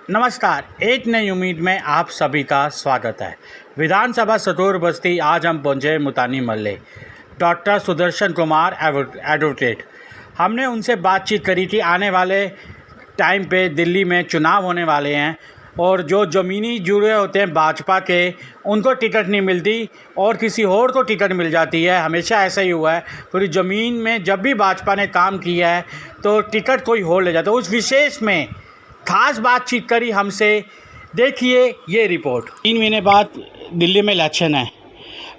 नमस्कार, एक नई उम्मीद में आप सभी का स्वागत है। विधानसभा सतूर बस्ती आज हम पहुंचे मुतानी मल्ले, डॉक्टर सुदर्शन कुमार एडवोकेट। हमने उनसे बातचीत करी कि आने वाले टाइम पे दिल्ली में चुनाव होने वाले हैं और जो ज़मीनी जुड़े होते हैं भाजपा के, उनको टिकट नहीं मिलती और किसी और को टिकट मिल जाती है। हमेशा ऐसा ही हुआ है, पूरी ज़मीन में जब भी भाजपा ने काम किया है तो टिकट कोई और ले जाता है। उस विशेष में खास बातचीत करी हमसे। देखिए ये रिपोर्ट। 3 महीने बाद दिल्ली में इलेक्शन है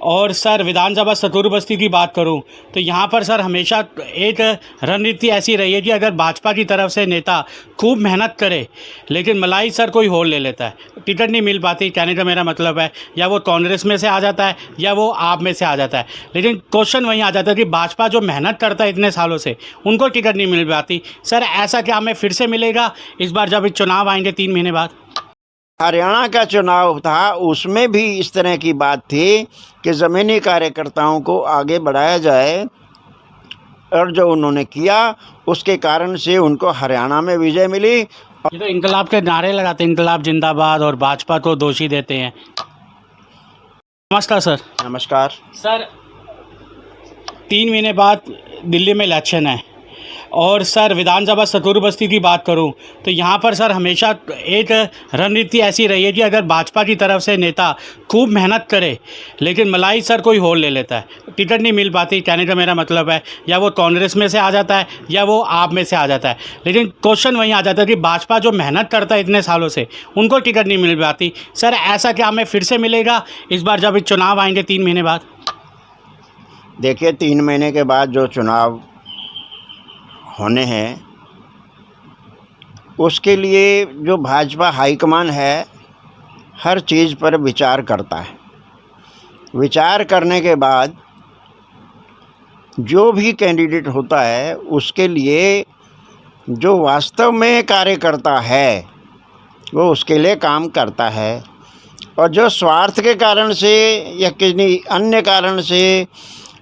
और सर विधानसभा सतूर बस्ती की बात करूं तो यहाँ पर सर हमेशा एक रणनीति ऐसी रही है कि अगर भाजपा की तरफ से नेता खूब मेहनत करे लेकिन मलाई सर कोई और ले लेता है, टिकट नहीं मिल पाती। कहने का मेरा मतलब है या वो कांग्रेस में से आ जाता है या वो आप में से आ जाता है। लेकिन क्वेश्चन वहीं आ जाता है कि भाजपा जो मेहनत करता है इतने सालों से, उनको टिकट नहीं मिल पाती। सर ऐसा क्या हमें फिर से मिलेगा इस बार जब चुनाव आएंगे 3 महीने बाद? हरियाणा का चुनाव था, उसमें भी इस तरह की बात थी कि ज़मीनी कार्यकर्ताओं को आगे बढ़ाया जाए और जो उन्होंने किया उसके कारण से उनको हरियाणा में विजय मिली। ये तो इंकलाब के नारे लगाते हैं, इंकलाब जिंदाबाद, और भाजपा को दोषी देते हैं। नमस्कार सर। नमस्कार सर 3 महीने बाद दिल्ली में इलेक्शन है और सर विधानसभा सतूर बस्ती की बात करूं तो यहाँ पर सर हमेशा एक रणनीति ऐसी रही है कि अगर भाजपा की तरफ से नेता खूब मेहनत करे लेकिन मलाई सर कोई और ले लेता है, टिकट नहीं मिल पाती। कहने का मेरा मतलब है या वो कांग्रेस में से आ जाता है या वो आप में से आ जाता है। लेकिन क्वेश्चन वहीं आ जाता है कि भाजपा जो मेहनत करता है इतने सालों से, उनको टिकट नहीं मिल पाती। सर ऐसा क्या हमें फिर से मिलेगा इस बार जब चुनाव आएंगे 3 महीने बाद? देखिए, 3 महीने के बाद जो चुनाव होने हैं उसके लिए जो भाजपा हाईकमान है हर चीज़ पर विचार करता है। विचार करने के बाद जो भी कैंडिडेट होता है उसके लिए जो वास्तव में कार्यकर्ता है वो उसके लिए काम करता है, और जो स्वार्थ के कारण से या किसी अन्य कारण से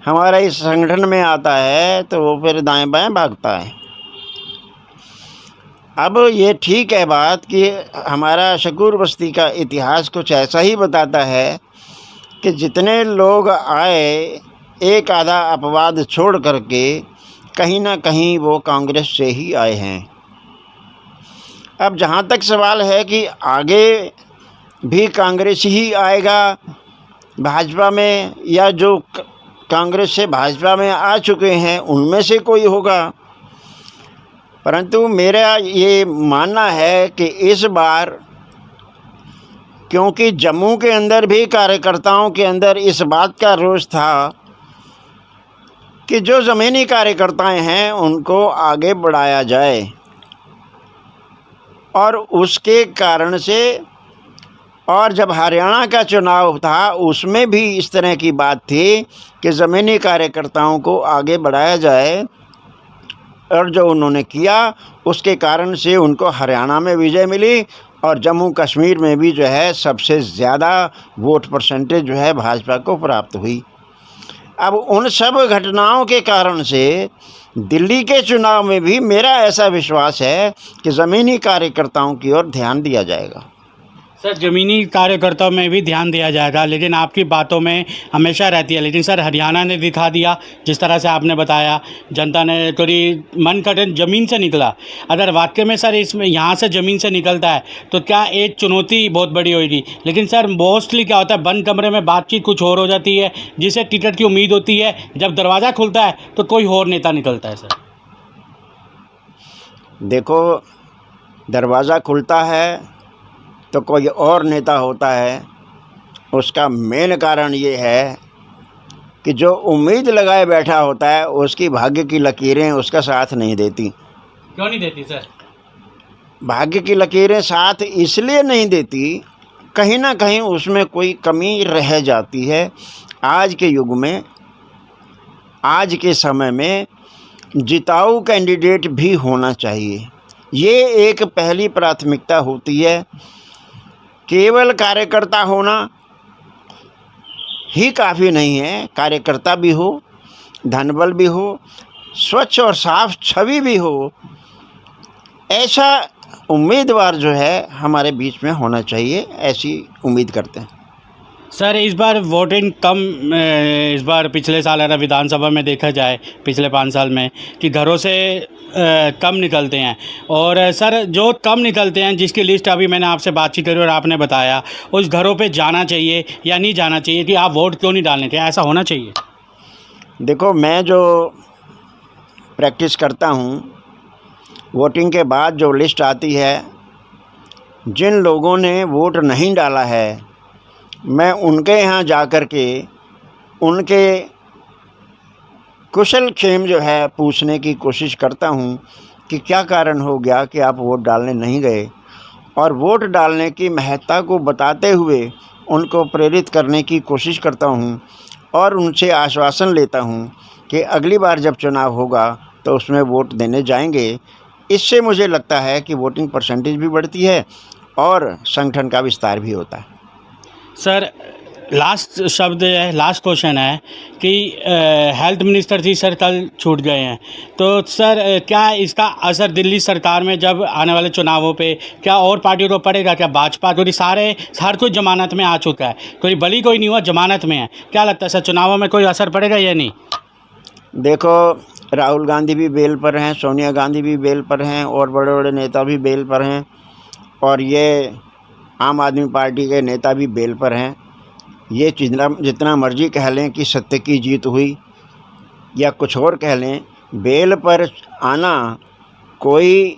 हमारा इस संगठन में आता है तो वो फिर दाएं बाएं भागता है। अब ये ठीक है बात कि हमारा शकूर बस्ती का इतिहास कुछ ऐसा ही बताता है कि जितने लोग आए एक आधा अपवाद छोड़ करके कहीं ना कहीं वो कांग्रेस से ही आए हैं। अब जहाँ तक सवाल है कि आगे भी कांग्रेस ही आएगा भाजपा में, या जो कांग्रेस से भाजपा में आ चुके हैं उनमें से कोई होगा, परंतु मेरा ये मानना है कि इस बार क्योंकि जम्मू के अंदर भी कार्यकर्ताओं के अंदर इस बात का रोष था कि जो ज़मीनी कार्यकर्ताएं हैं उनको आगे बढ़ाया जाए, और उसके कारण से, और जब हरियाणा का चुनाव था उसमें भी इस तरह की बात थी कि ज़मीनी कार्यकर्ताओं को आगे बढ़ाया जाए, और जो उन्होंने किया उसके कारण से उनको हरियाणा में विजय मिली, और जम्मू कश्मीर में भी जो है सबसे ज़्यादा वोट परसेंटेज जो है भाजपा को प्राप्त हुई। अब उन सब घटनाओं के कारण से दिल्ली के चुनाव में भी मेरा ऐसा विश्वास है कि ज़मीनी कार्यकर्ताओं की ओर ध्यान दिया जाएगा। सर ज़मीनी कार्यकर्ताओं में भी ध्यान दिया जाएगा, लेकिन आपकी बातों में हमेशा रहती है। लेकिन सर हरियाणा ने दिखा दिया, जिस तरह से आपने बताया, जनता ने थोड़ी मन कटन ज़मीन से निकला। अगर वाकई में सर इसमें यहाँ से ज़मीन से निकलता है तो क्या एक चुनौती बहुत बड़ी होगी। लेकिन सर मोस्टली क्या होता है, बंद कमरे में बातचीत कुछ और हो जाती है, जिसे टिकट की उम्मीद होती है, जब दरवाज़ा खुलता है तो कोई और नेता निकलता है। सर देखो, दरवाज़ा खुलता है तो कोई और नेता होता है, उसका मेन कारण ये है कि जो उम्मीद लगाए बैठा होता है उसकी भाग्य की लकीरें उसका साथ नहीं देती। क्यों नहीं देती सर? भाग्य की लकीरें साथ इसलिए नहीं देती, कहीं ना कहीं उसमें कोई कमी रह जाती है। आज के युग में, आज के समय में जिताऊ कैंडिडेट भी होना चाहिए, ये एक पहली प्राथमिकता होती है। केवल कार्यकर्ता होना ही काफ़ी नहीं है, कार्यकर्ता भी हो, धनबल भी हो, स्वच्छ और साफ छवि भी हो, ऐसा उम्मीदवार जो है हमारे बीच में होना चाहिए, ऐसी उम्मीद करते हैं। सर इस बार वोटिंग कम इस बार पिछले साल अगर विधानसभा में देखा जाए पिछले 5 साल में कि घरों से कम निकलते हैं, और सर जो कम निकलते हैं जिसकी लिस्ट अभी मैंने आपसे बातचीत करी और आपने बताया उस घरों पे जाना चाहिए या नहीं जाना चाहिए, कि आप वोट क्यों नहीं डालने थे, ऐसा होना चाहिए? देखो, मैं जो प्रैक्टिस करता हूँ, वोटिंग के बाद जो लिस्ट आती है, जिन लोगों ने वोट नहीं डाला है, मैं उनके यहाँ जा कर के उनके कुशल क्षेम जो है पूछने की कोशिश करता हूँ कि क्या कारण हो गया कि आप वोट डालने नहीं गए, और वोट डालने की महत्ता को बताते हुए उनको प्रेरित करने की कोशिश करता हूँ, और उनसे आश्वासन लेता हूँ कि अगली बार जब चुनाव होगा तो उसमें वोट देने जाएंगे। इससे मुझे लगता है कि वोटिंग परसेंटेज भी बढ़ती है और संगठन का विस्तार भी होता है। सर लास्ट शब्द है, लास्ट क्वेश्चन है कि हेल्थ मिनिस्टर जी सर कल छूट गए हैं, तो सर क्या इसका असर दिल्ली सरकार में जब आने वाले चुनावों पे क्या और पार्टियों को पड़ेगा? क्या भाजपा, क्योंकि हर कोई जमानत में आ चुका है, कोई बली कोई नहीं हुआ, जमानत में है, क्या लगता है सर चुनावों में कोई असर पड़ेगा या नहीं? देखो, राहुल गांधी भी बेल पर हैं, सोनिया गांधी भी बेल पर हैं, और बड़े बड़े नेता भी बेल पर हैं, और ये आम आदमी पार्टी के नेता भी बेल पर हैं। ये जितना मर्जी कह लें कि सत्य की जीत हुई या कुछ और कह लें, बेल पर आना कोई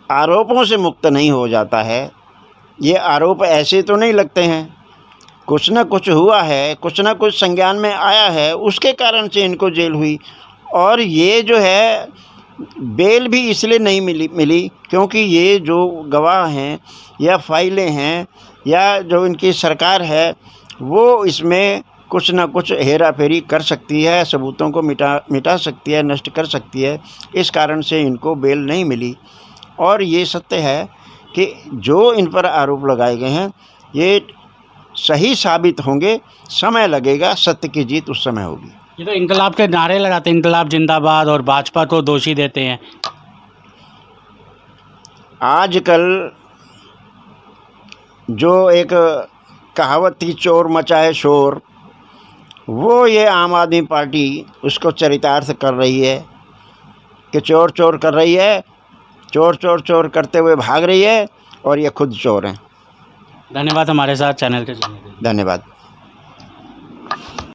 आरोपों से मुक्त नहीं हो जाता है। ये आरोप ऐसे तो नहीं लगते हैं, कुछ ना कुछ हुआ है, कुछ ना कुछ संज्ञान में आया है, उसके कारण से इनको जेल हुई। और ये जो है बेल भी इसलिए नहीं मिली क्योंकि ये जो गवाह हैं या फाइलें हैं या जो इनकी सरकार है, वो इसमें कुछ ना कुछ हेरा फेरी कर सकती है, सबूतों को मिटा सकती है, नष्ट कर सकती है। इस कारण से इनको बेल नहीं मिली। और ये सत्य है कि जो इन पर आरोप लगाए गए हैं ये सही साबित होंगे, समय लगेगा, सत्य की जीत उस समय होगी। ये तो इंकलाब के नारे लगाते हैं, इंकलाब जिंदाबाद, और भाजपा को दोषी देते हैं। आजकल जो एक कहावत थी, चोर मचाए शोर, वो ये आम आदमी पार्टी उसको चरितार्थ कर रही है कि चोर चोर कर रही है, चोर चोर चोर करते हुए भाग रही है, और ये खुद चोर हैं। धन्यवाद हमारे साथ चैनल के जुड़ने के लिए। धन्यवाद।